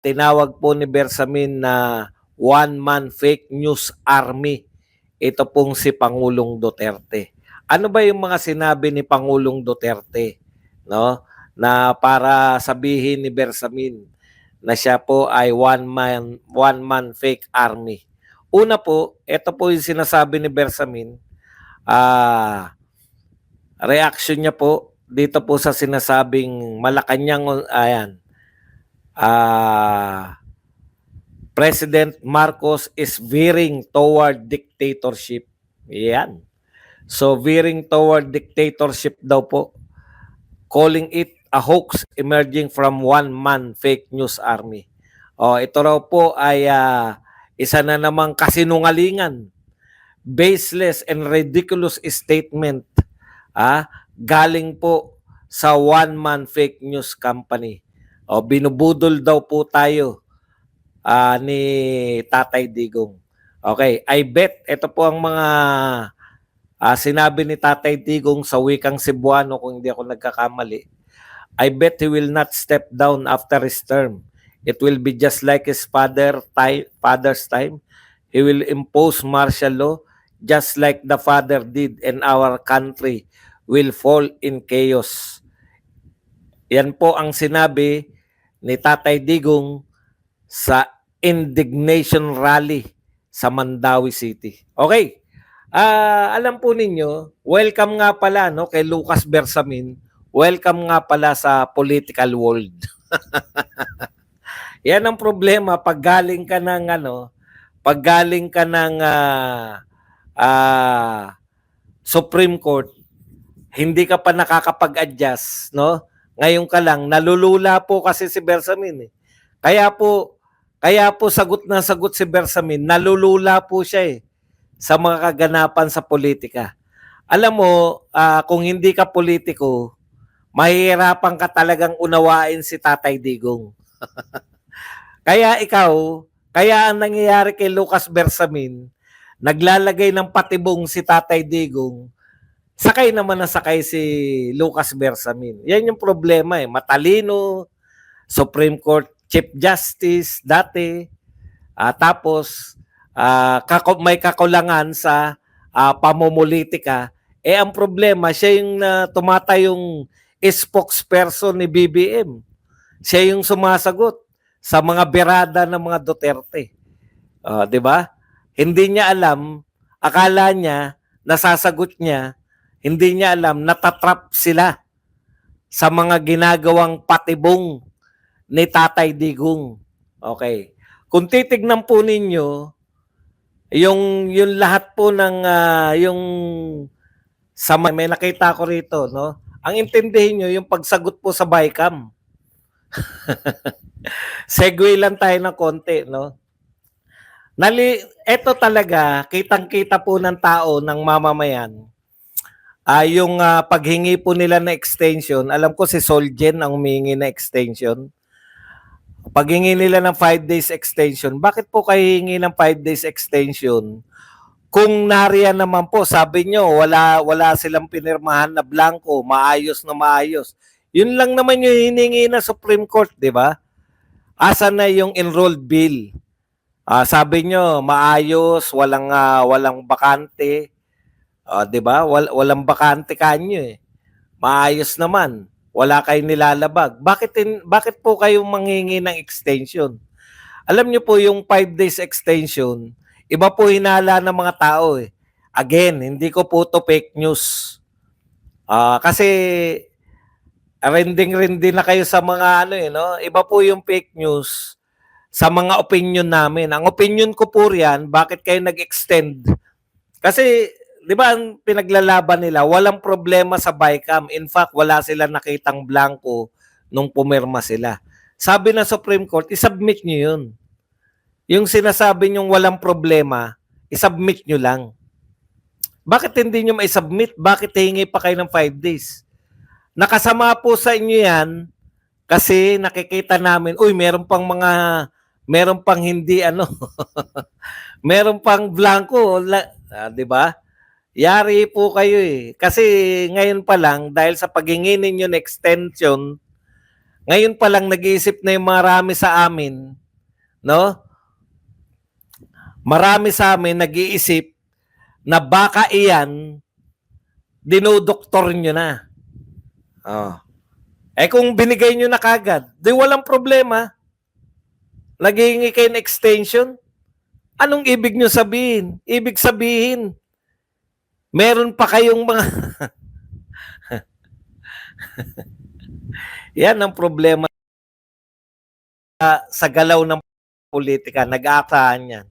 tinawag po ni Bersamin na one-man fake news army. Ito pong si Pangulong Duterte. Ano ba yung mga sinabi ni Pangulong Duterte, no? Na para sabihin ni Bersamin na siya po ay one man fake army. Una po, ito po yung sinasabi ni Bersamin. Reaction niya po dito po sa sinasabing Malacanang, ayan. President Marcos is veering toward dictatorship. Yan. So veering toward dictatorship daw po. Calling it a hoax emerging from one-man fake news army. Ito raw po ay isa na namang kasinungalingan, baseless and ridiculous statement galing po sa one-man fake news company. Binubudol daw po tayo ni Tatay Digong. Okay, I bet ito po ang mga sinabi ni Tatay Digong sa wikang Cebuano kung hindi ako nagkakamali. I bet he will not step down after his term. It will be just like his father's time. He will impose martial law just like the father did, and our country will fall in chaos. Yan po ang sinabi ni Tatay Digong sa indignation rally sa Mandawi City. Okay. Alam po ninyo, welcome nga pala no kay Lucas Bersamin. Welcome nga pala sa political world. Yan ang problema pag galing ka ng Supreme Court, hindi ka pa nakakapag-adjust, no? Ngayon ka lang, nalulula po kasi si Bersamin eh. Kaya po sagot na sagot si Bersamin, nalulula po siya sa mga kaganapan sa politika. Alam mo, kung hindi ka politiko, mahihirapan ka talagang unawain si Tatay Digong. Kaya ang nangyayari kay Lucas Bersamin, naglalagay ng patibong si Tatay Digong, sakay naman na sakay si Lucas Bersamin. Yan yung problema matalino, Supreme Court Chief Justice dati, tapos may kakulangan sa pamumulitika. Ang problema, siya yung tumatayong spokesperson ni BBM. Siya yung sumasagot sa mga berada ng mga Duterte. 'Di ba? Hindi niya alam, akala niya nasasagot niya, hindi niya alam natatrap sila sa mga ginagawang patibong ni Tatay Digong. Okay. Kung titignan po ninyo yung lahat po ng yung sa may nakita ko rito, no? Ang intindihin niyo yung pagsagot po sa BICAM. Segue lang tayo ng konti, no? Ito talaga, kitang-kita po ng tao, ng mamamayan, yung paghingi po nila na extension. Alam ko si Solgen ang humingi na extension. Paghingi nila ng 5 days extension, bakit po kayo hingi ng 5 days extension? Kung nariyan naman po, sabi nyo, wala silang pinirmahan na blanco, maayos na maayos. Yun lang naman yung hiningi na Supreme Court, di ba? Asa na yung enrolled bill? Sabi nyo, maayos, walang bakante. Di ba? Walang bakante kanyo Maayos naman. Wala kayong nilalabag. Bakit po kayo manghingi ng extension? Alam nyo po yung 5 days extension, iba po hinala ng mga tao Again, hindi ko po to fake news. Kasi rending na kayo sa mga no? Iba po yung fake news sa mga opinion namin. Ang opinion ko po riyan, bakit kayo nag-extend? Kasi, di ba ang pinaglalaban nila, walang problema sa BICAM. In fact, wala sila nakitang blanco nung pumirma sila. Sabi ng Supreme Court, isubmit nyo yun. Yung sinasabi nyong walang problema, isubmit nyo lang. Bakit hindi nyo ma-submit? Bakit hingi pa kayo ng 5 days? Nakasama po sa inyo yan kasi nakikita namin, meron pang hindi meron pang blanco, 'di ba? Yari po kayo Kasi ngayon pa lang dahil sa paghingi ninyo ng extension, Ngayon pa lang nag-iisip na yung marami sa amin, no? Marami sa amin nag-iisip na baka iyan dinudoktor nyo na. Oh. Eh kung binigay nyo na kagad, di walang problema. Naghihingi kayo ng extension. Anong ibig nyo sabihin? Ibig sabihin, meron pa kayong mga... Yan ang problema sa galaw ng politika. Nag-aasahan yan.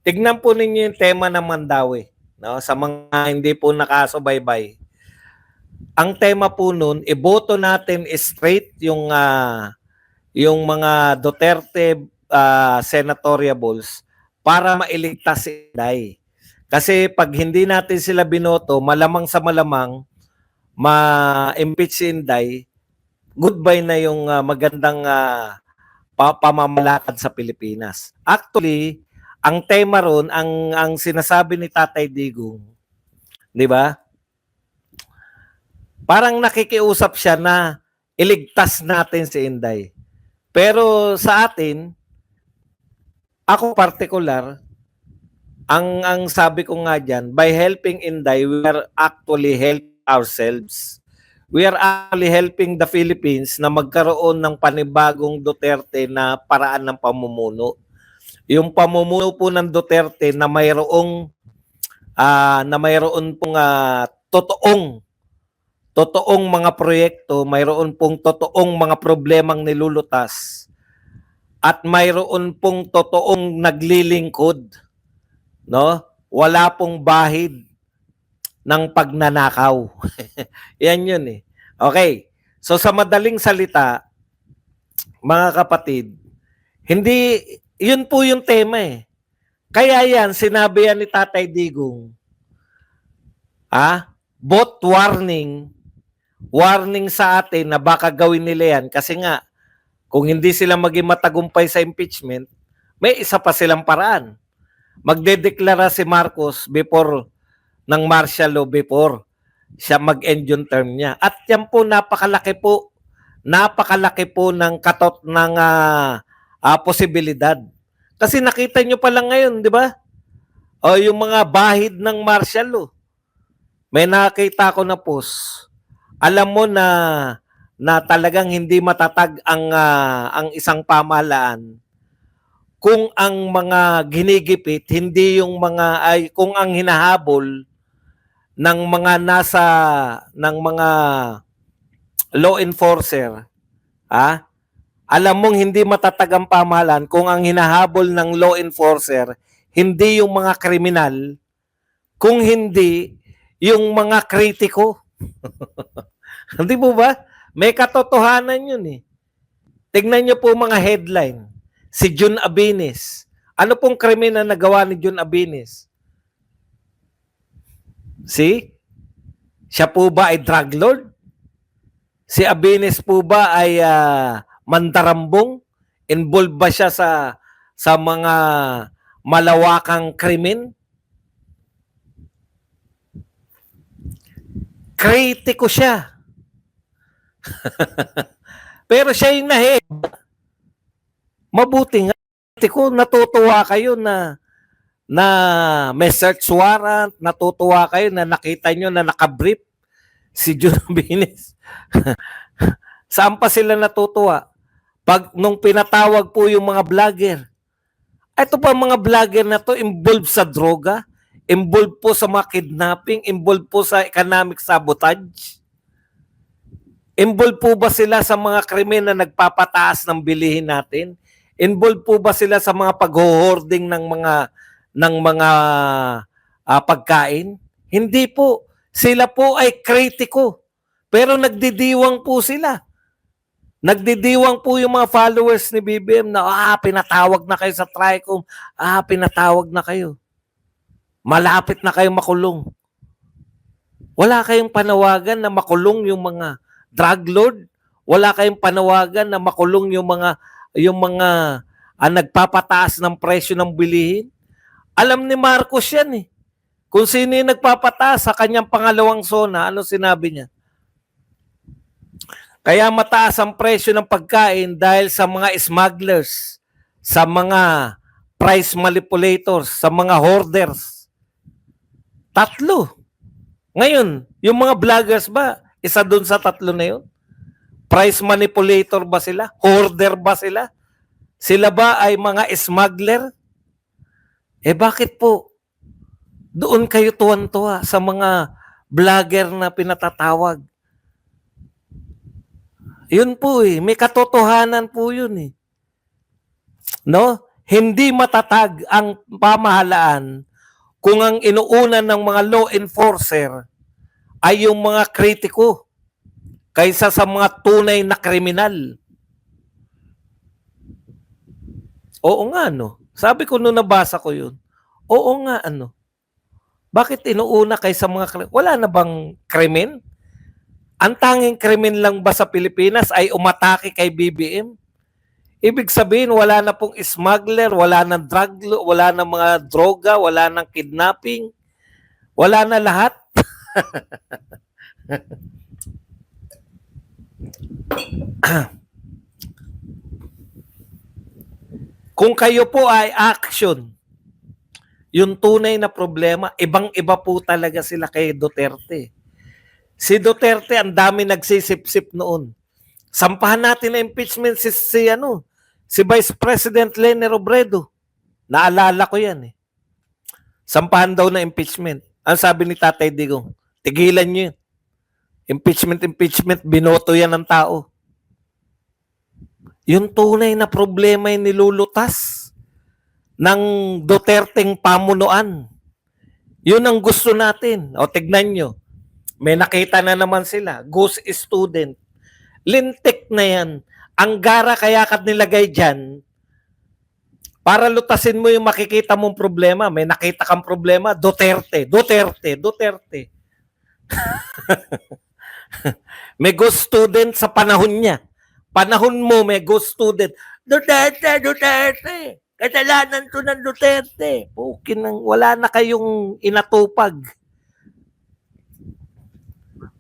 Tignan po ninyo yung tema ng Mandawi. No? Sa mga hindi po nakasubaybay. Ang tema po nun, iboto natin straight yung mga Duterte senatoriables para mailigtas si Inday. Kasi pag hindi natin sila binoto, malamang sa malamang ma-impeach si Inday, goodbye na yung magandang pamamalakad sa Pilipinas. Actually, ang tema ron, ang sinasabi ni Tatay Digong, di ba? Parang nakikiusap siya na iligtas natin si Inday. Pero sa atin, ako partikular, ang sabi ko nga dyan, by helping Inday, we are actually helping ourselves. We are actually helping the Philippines na magkaroon ng panibagong Duterte na paraan ng pamumuno. Yung pamumuno po ng Duterte na mayroong pong totoong mga proyekto, mayroon pong totoong mga problemang nilulutas at mayroon pong totoong naglilingkod, no? Wala pong bahid ng pagnanakaw. Yan yun eh. Okay. So sa madaling salita, mga kapatid, hindi, yun po yung tema eh. Kaya yan, sinabi yan ni Tatay Digong, both warning sa atin na baka gawin nila yan kasi nga, kung hindi sila maging matagumpay sa impeachment, may isa pa silang paraan. Magdedeklara si Marcos before ng martial law before siya mag-end yung term niya. At yan po napakalaki po ng katot ng posibilidad. Kasi nakita nyo pa lang ngayon, di ba? O yung mga bahid ng martial law. May nakita ko na post. Alam mo na talagang hindi matatag ang isang pamahalaan kung ang mga ginigipit hindi yung kung ang hinahabol ng mga mga law enforcer, alam mong hindi matatag ang pamahalaan kung ang hinahabol ng law enforcer hindi yung mga kriminal, kung hindi yung mga kritiko. Hindi po ba? May katotohanan yun eh. Tignan nyo po mga headline. Si Jun Abinis. Ano pong krimen na nagawa ni Jun Abinis? Siya po ba ay drug lord? Si Abinis po ba ay mandarambong? Involved ba siya sa mga malawakang krimen? Kritiko siya. Pero siya yung mabuti nga. Kritiko, natutuwa kayo na may search warrant, natutuwa kayo na nakita nyo na nakabrief si Jun Abinis. Saan pa sila natutuwa? Nung pinatawag po yung mga vlogger. Ito pa mga vlogger na to involved sa droga, involved po sa mga kidnapping, involved po sa economic sabotage. Involved po ba sila sa mga krimen na nagpapataas ng bilihin natin? Involved po ba sila sa mga pag-hoarding ng mga pagkain? Hindi po. Sila po ay kritiko. Pero nagdidiwang po sila. Nagdidiwang po yung mga followers ni BBM na pinatawag na kayo sa TRICOM. Pinatawag na kayo. Malapit na kayong makulong. Wala kayong panawagan na makulong yung mga drug lord. Wala kayong panawagan na makulong yung mga nagpapataas ng presyo ng bilihin. Alam ni Marcos yan eh. Kung sino yung nagpapataas sa kanyang pangalawang zona, ano sinabi niya? Kaya mataas ang presyo ng pagkain dahil sa mga smugglers, sa mga price manipulators, sa mga hoarders. Tatlo. Ngayon, yung mga vloggers ba, isa dun sa tatlo na yun? Price manipulator ba sila? Hoarder ba sila? Sila ba ay mga smuggler? Bakit po doon kayo tuwan-tuwa sa mga vlogger na pinatatawag? Yun po may katotohanan po yun No? Hindi matatag ang pamahalaan kung ang inuuna ng mga law enforcer ay yung mga kritiko kaysa sa mga tunay na kriminal. Oo nga, no? Sabi ko nung nabasa ko yun, oo nga, bakit inuuna kaysa mga wala na bang krimen? Ang tanging krimen lang ba sa Pilipinas ay umatake kay BBM? Ibig sabihin, wala na pong smuggler, wala na drug, wala na mga droga, wala na kidnapping, wala na lahat. Kung kayo po ay action, yung tunay na problema, ibang-iba po talaga sila kay Duterte. Si Duterte, ang dami nagsisip-sip noon. Sampahan natin na impeachment si Vice President Leni Robredo. Naalala ko yan Sampahan daw na impeachment. Ang sabi ni Tatay Digong, tigilan nyo yun. Impeachment, binoto yan ng tao. Yung tunay na problema yung nilulutas ng Duterteng pamunuan. Yun ang gusto natin. O tignan nyo, may nakita na naman sila. Ghost student. Lintik na yan. Ang gara kaya kat nilagay dyan, para lutasin mo yung makikita mong problema. May nakita kang problema, Duterte. May ghost student sa panahon niya. Panahon mo, may ghost student. Duterte. Kasalanan to ng Duterte. Wala na kayong inatupag.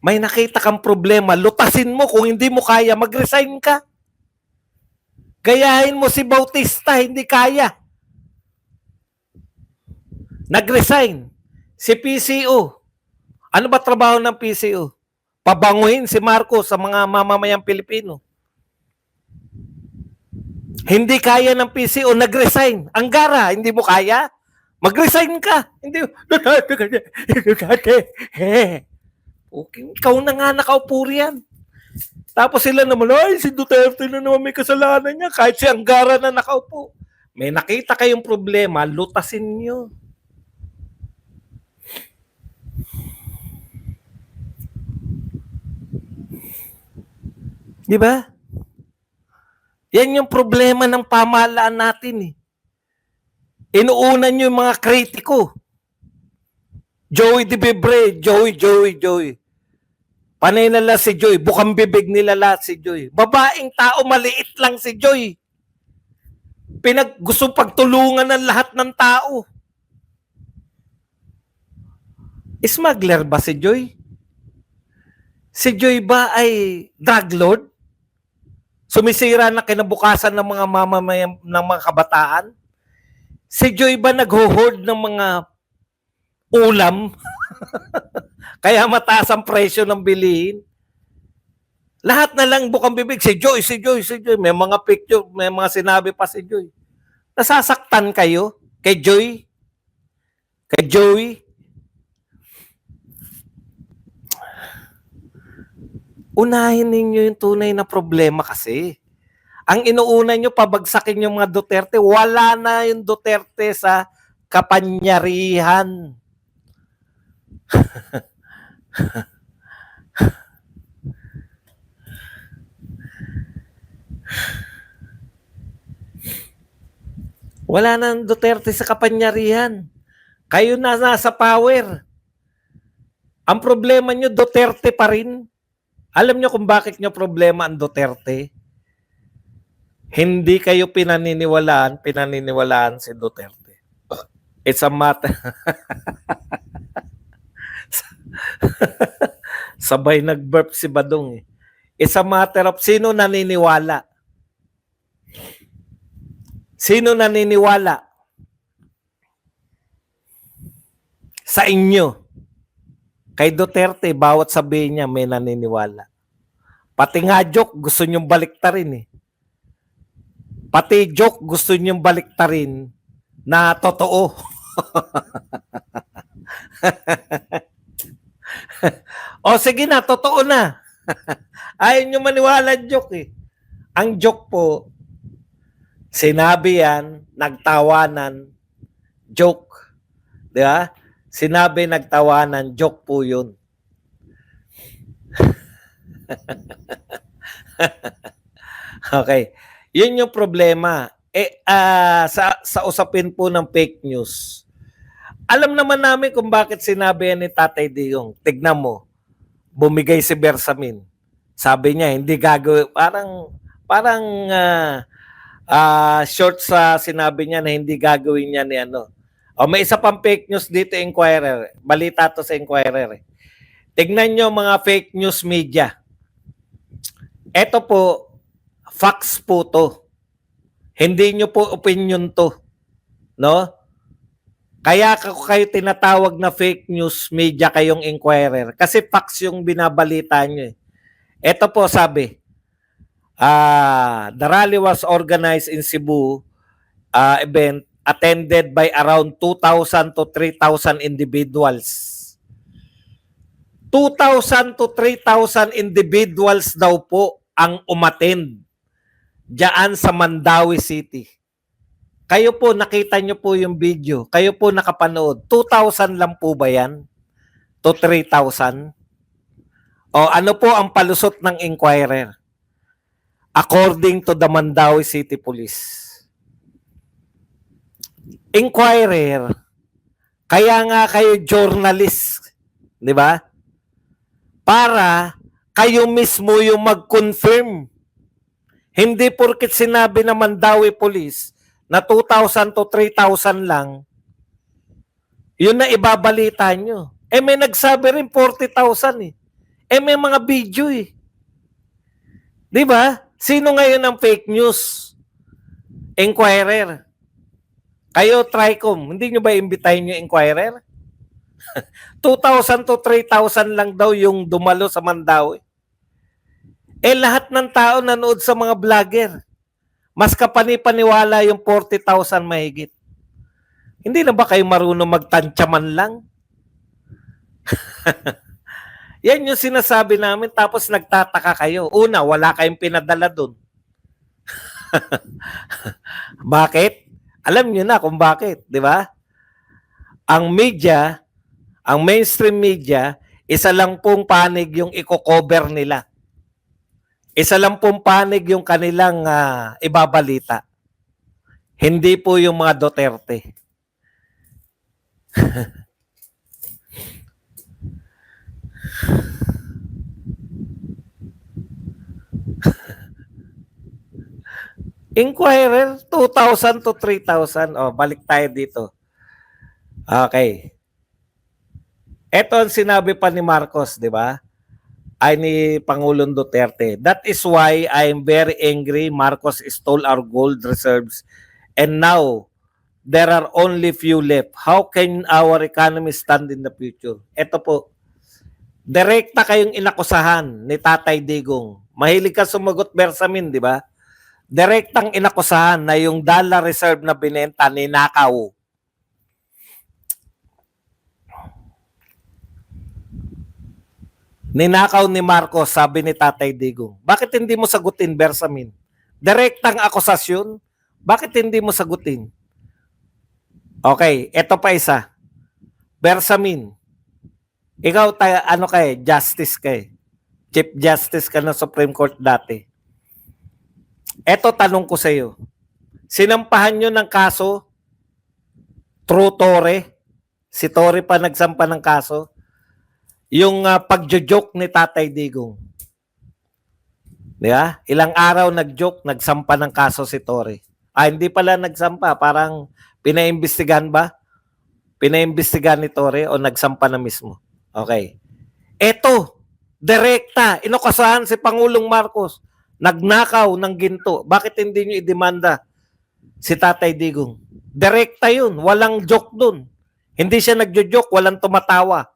May nakita kang problema, lutasin mo. Kung hindi mo kaya, mag-resign ka. Gayahin mo si Bautista, hindi kaya. Nag-resign. Si PCO. Ano ba trabaho ng PCO? Pabanguhin si Marcos sa mga mamamayang Pilipino. Hindi kaya ng PCO, nag-resign. Ang gara, hindi mo kaya? Mag-resign ka. Hindi. Okay, ikaw na nga nakaupo riyan. Tapos sila naman, ay, si Duterte na naman may kasalanan niya. Kahit si Angara na nakaupo. May nakita kayong problema, lutasin nyo. Di ba? Yan yung problema ng pamahalaan natin Inuunan nyo yung mga kritiko. Joey De Bebre, Joey. Panay na lang si Joy. Bukang bibig nila lahat si Joy. Babaeng tao, maliit lang si Joy. Gusto pagtulungan ng lahat ng tao. Smuggler ba si Joy? Si Joy ba ay drug lord? Sumisira na kinabukasan ng mga mamamayan ng mga kabataan? Si Joy ba nag-hoard ng mga ulam? Kaya mataas ang presyo ng bilihin. Lahat na lang bukang bibig. Si Joy. May mga picture, may mga sinabi pa si Joy. Nasasaktan kayo kay Joy? Kay Joey? Unahin ninyo yung tunay na problema kasi. Ang inuuna nyo, pabagsakin yung mga Duterte. Wala na yung Duterte sa kapanyarihan. Wala nang Duterte sa kapanyarihan. Kayo na nasa power. Ang problema nyo, Duterte pa rin. Alam nyo kung bakit nyo problema ang Duterte? Hindi kayo pinaniniwalaan si Duterte. It's a matter. Sabay nag-burp si Badong It's a matter of sino naniniwala. Sino naniniwala sa inyo? Kay Duterte, bawat sabihin niya may naniniwala. Pati nga joke, gusto niyong baliktarin eh. Pati joke, gusto niyong baliktarin na totoo. O sige na, totoo na. Ayaw niyo maniwala joke eh. Ang joke po, sinabi yan, nagtawanan, joke. Di ba? Sinabi, nagtawanan, joke po yun. Okay. Yun yung problema. Sa usapin po ng fake news, alam naman namin kung bakit sinabi yan ni Tatay Digong. Tignan mo, bumigay si Bersamin. Sabi niya, hindi gagawin, parang short sa sinabi niya na hindi gagawin niya ni ano. O may isa pang fake news dito, Inquirer. Balita to sa Inquirer. Tignan nyo mga fake news media. Ito po, facts po to. Hindi nyo po opinion to. No? Kaya kayo tinatawag na fake news media kayong Inquirer. Kasi facts yung binabalita nyo eh. Ito po sabi, the rally was organized in Cebu event attended by around 2,000 to 3,000 individuals. 2,000 to 3,000 individuals daw po ang umattend diyan sa Mandawi City. Kayo po, nakita nyo po yung video. Kayo po nakapanood. 2,000 lang po ba yan? To 3,000? O ano po ang palusot ng Inquirer? According to the Mandawi City Police. Inquirer, kaya nga kayo journalist, di ba? Para kayo mismo yung mag-confirm. Hindi porket sinabi ng Mandawi Police na 2,000 to 3,000 lang, yun na ibabalita nyo. May nagsabi rin 40,000 eh. May mga video eh. Di ba? Sino ngayon ang fake news? Inquirer. Kayo, Tricom, hindi nyo ba imbitahin yung Inquirer? 2,000 to 3,000 lang daw yung dumalo sa Mandawi. Lahat ng tao nanood sa mga vlogger. Mas kapanipaniwala yung 40,000 mahigit. Hindi na ba kayo marunong magtantyaman lang? Yan yung sinasabi namin tapos nagtataka kayo. Una, wala kayong pinadala dun. Bakit? Alam niyo na kung bakit, di ba? Ang media, ang mainstream media, isa lang pong panig yung i-cover nila. Isa lang pong panig yung kanilang ibabalita. Hindi po yung mga Duterte. Inquirer, 2,000 to 3,000. O, balik tayo dito. Okay. Ito ang sinabi pa ni Marcos, di ba? Ay ni Pangulong Duterte. That is why I am very angry. Marcos stole our gold reserves and now there are only few left. How can our economy stand in the future? Ito po. Direkta kayong inakusahan ni Tatay Digong. Mahilig ka sumagot, Bersamin, di ba? Direktang inakusahan na yung dollar reserve na binenta ni Nakaw. Ninakaw ni Marcos, sabi ni Tatay Digong. Bakit hindi mo sagutin, Bersamin? Direktang akusasyon. Bakit hindi mo sagutin? Okay, eto pa isa. Bersamin, ikaw ano kay justice kay. Chief Justice ka ng Supreme Court dati. Eto tanong ko sa iyo. Sinampahan nyo ng kaso through Torre? Si Torre pa nagsampa ng kaso? Yung pagjo-joke ni Tatay Digong. Diba? Ilang araw nag-joke, nagsampa ng kaso si Torre. Hindi pala nagsampa, parang pinaimbestigahan ba? Pinaimbestigahan ni Torre o nagsampa na mismo? Okay. Eto, Direkta, inokasahan si Pangulong Marcos. Nagnakaw ng ginto. Bakit hindi nyo idemanda si Tatay Digong? Direkta yun. Walang joke dun. Hindi siya nagjo-joke, walang tumatawa.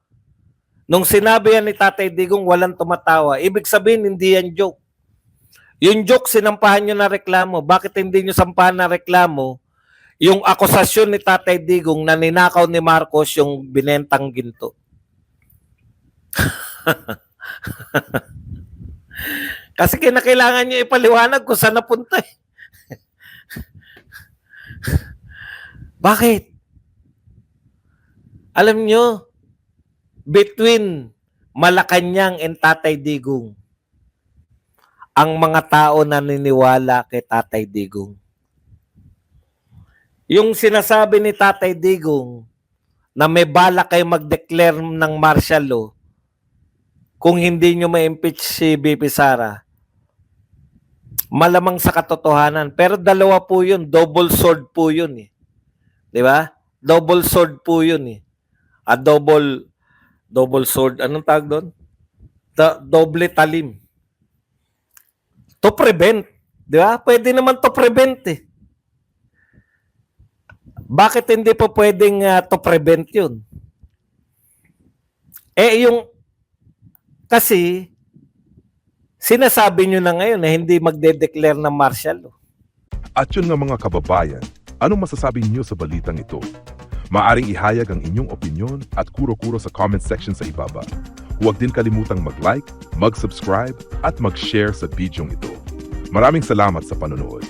Nung sinabi yan ni Tatay Digong, walang tumatawa. Ibig sabihin, hindi yan joke. Yung joke, sinampahan nyo na reklamo. Bakit hindi nyo sampahan na reklamo yung akusasyon ni Tatay Digong na ninakaw ni Marcos yung binentang ginto? Kasi kinakailangan nyo ipaliwanag kung saan napunta. Bakit? Alam nyo, between Malacanang and Tatay Digong, ang mga tao na naniniwala kay Tatay Digong. Yung sinasabi ni Tatay Digong na may balak kayo mag-declare ng martial law kung hindi nyo ma-impeach si BP Sara, malamang sa katotohanan. Pero dalawa po yun, double sword po yun eh. Di ba? Double sword po yun eh. Double sword, anong tawag doon? Doble talim. To prevent. Di ba? Pwede naman to prevent eh. Bakit hindi po pwedeng to prevent yun? Kasi sinasabi nyo na ngayon na hindi magde-declare ng martial law. At yun nga mga kababayan, anong masasabi niyo sa balitang ito? Maaring ihayag ang inyong opinyon at kuro-kuro sa comment section sa ibaba. Huwag din kalimutang mag-like, mag-subscribe at mag-share sa bidyong ito. Maraming salamat sa panonood.